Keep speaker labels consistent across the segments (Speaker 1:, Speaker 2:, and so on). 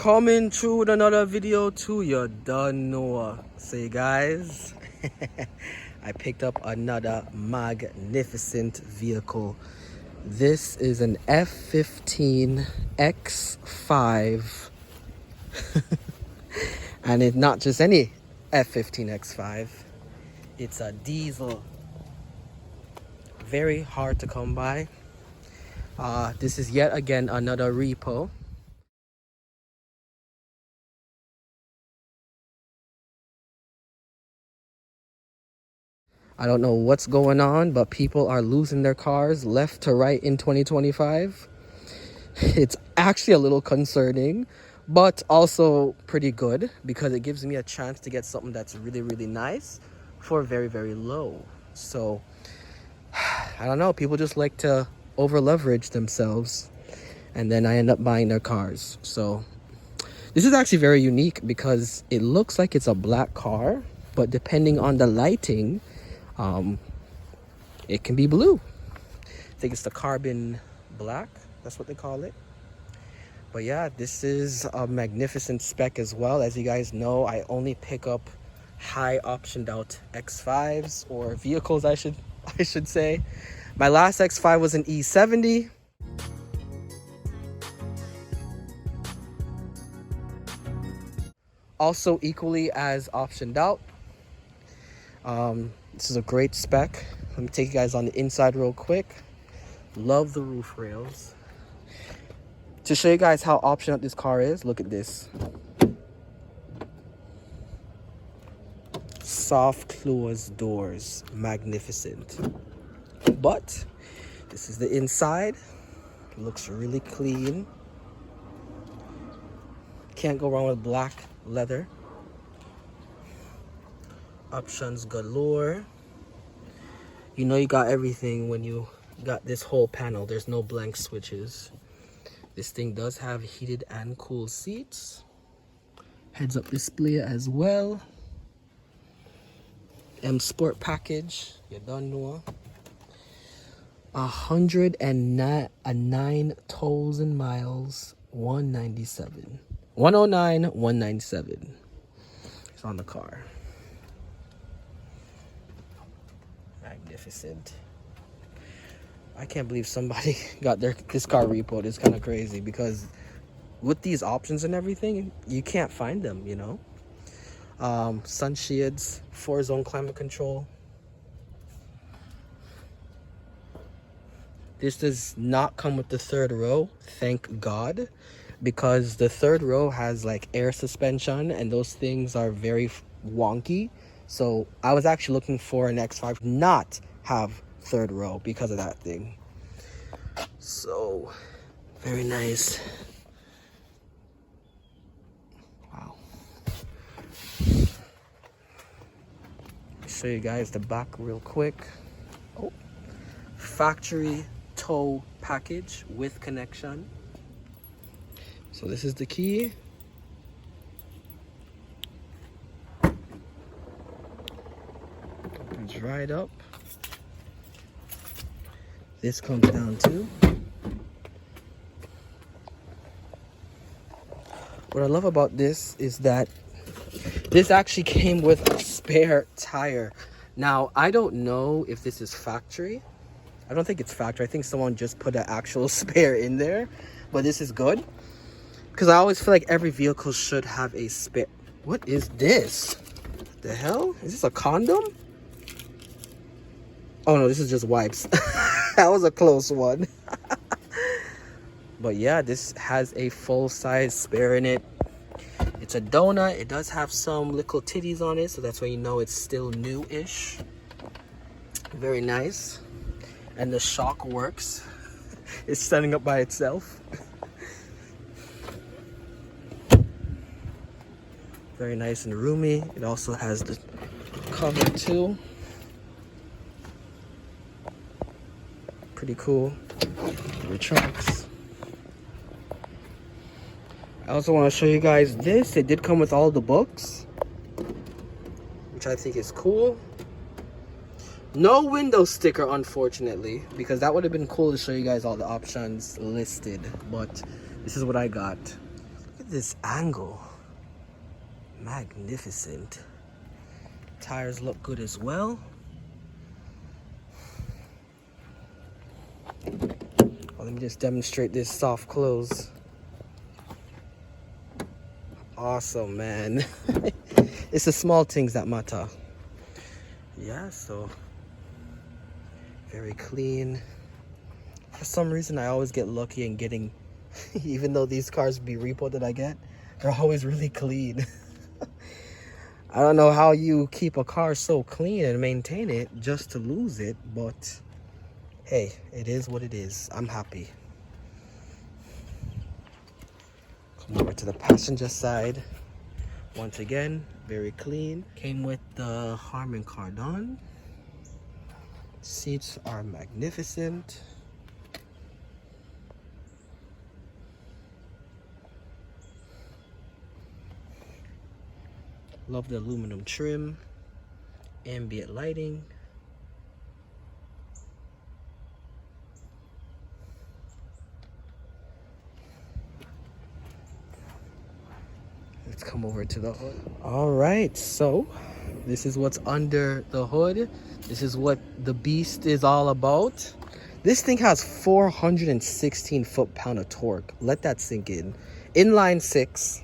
Speaker 1: Coming through with another video too, you don't know. Say guys, I picked up another magnificent vehicle. This is an F15 X5 and it's not just any F15 X5, it's a diesel. Very hard to come by. This is yet again another repo. I don't know what's going on, but people are losing their cars left to right in 2025. It's actually a little concerning, but also pretty good because it gives me a chance to get something that's really, really nice for very, very low. So, I don't know, people just like to over leverage themselves and then I end up buying their cars. So, this is actually very unique because it looks like it's a black car, but depending on the lighting, it can be blue. I think it's the carbon black, that's what they call it. But yeah, this is a magnificent spec as well. As you guys know, I only pick up high optioned out X5s, or vehicles I should say. My last X5 was an E70. Also equally as optioned out. This is a great spec. Let me take you guys on the inside real quick. Love the roof rails. To show you guys how optioned out this car is, look at this. Soft closed doors, magnificent. But this is the inside. It looks really clean. Can't go wrong with black leather. Options galore. You know you got everything when you got this whole panel. There's no blank switches. This thing does have heated and cooled seats. Heads up display as well. M Sport package, you don't know. 109,000 miles, 197. 109, 197. It's on the car. Magnificent. I can't believe somebody got this car repoed. It's kind of crazy because with these options and everything, you can't find them, you know. Sun shades, 4-zone climate control. This does not come with the third row, thank God, because the third row has like air suspension and those things are very wonky. So I was actually looking for an X5 not have third row because of that thing. So very nice. Wow. Show you guys the back real quick. Oh, factory tow package with connection. So this is the key. Opens right up. This comes down too. What I love about this is that this actually came with a spare tire. Now, I don't know if this is factory. I don't think it's factory. I think someone just put an actual spare in there. But this is good. Because I always feel like every vehicle should have a spare. What is this? What the hell? Is this a condom? Oh no, this is just wipes. That was a close one. But yeah, this has a full-size spare in it. It's a donut. It does have some little titties on it, so that's why you know it's still new-ish. Very nice. And the shock works. It's standing up by itself. Very nice and roomy. It also has the cover too. Pretty cool. It retracts. I also want to show you guys this. It did come with all the books, which I think is cool. No window sticker, unfortunately, because that would have been cool to show you guys all the options listed, but this is what I got. Look at this angle. Magnificent. Tires look good as well. Let me just demonstrate this soft close. Awesome, man. It's the small things that matter. Yeah, so very clean. For some reason, I always get lucky in getting, even though these cars be repo that I get, they're always really clean. I don't know how you keep a car so clean and maintain it just to lose it, but hey, it is what it is. I'm happy. Come over to the passenger side. Once again, very clean. Came with the Harman Kardon. Seats are magnificent. Love the aluminum trim, ambient lighting. Let's come over to the hood. All right, so this is what's under the hood. This is what the beast is all about. This thing has 416 foot-pound of torque. Let that sink in. Inline 6,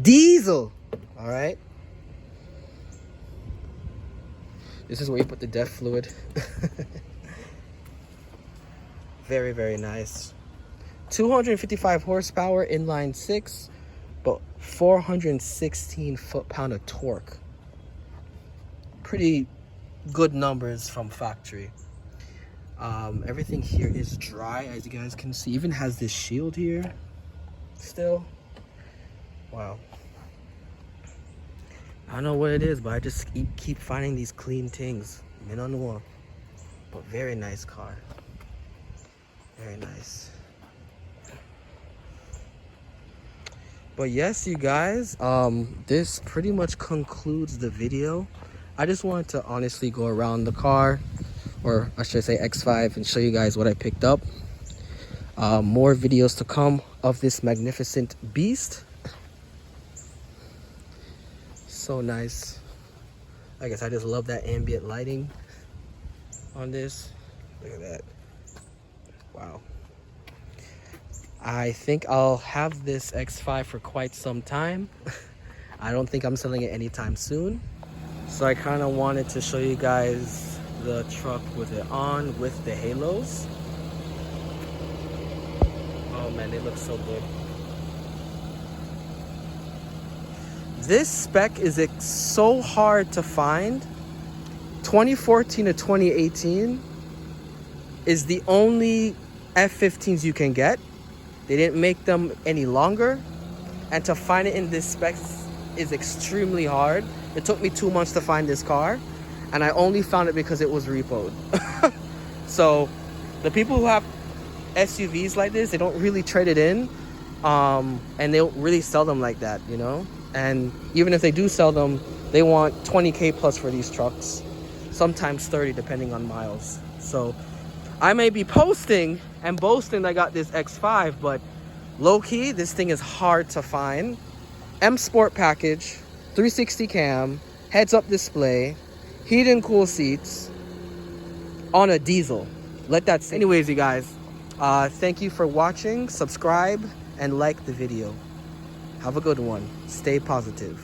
Speaker 1: diesel. All right. This is where you put the DEF fluid. Very, very nice. 255 horsepower, inline 6, but 416 foot-pound of torque. Pretty good numbers from factory. Everything here is dry, as you guys can see. Even has this shield here still. Wow. I don't know what it is, but I just keep finding these clean things. Men on the wall. But very nice car. Very nice. But yes, you guys, this pretty much concludes the video. I just wanted to honestly go around the car, or I should say X5, and show you guys what I picked up. More videos to come of this magnificent beast. So nice. I guess I just love that ambient lighting on this. Look at that. Wow. I think I'll have this X5 for quite some time. I don't think I'm selling it anytime soon. So I kind of wanted to show you guys the truck with it on, with the halos. Oh man, they look so good. This spec is so hard to find. 2014 to 2018 is the only F15s you can get. They didn't make them any longer. And to find it in this spec is extremely hard. It took me 2 months to find this car. And I only found it because it was repoed. So the people who have SUVs like this, they don't really trade it in. And they don't really sell them like that, you know? And even if they do sell them, they want 20K plus for these trucks. Sometimes 30 depending on miles. So I may be posting and boasting I got this X5, but low-key, this thing is hard to find. M Sport package, 360 cam, heads-up display, heat and cool seats on a diesel. Let that sink. Anyways, you guys, thank you for watching. Subscribe and like the video. Have a good one. Stay positive.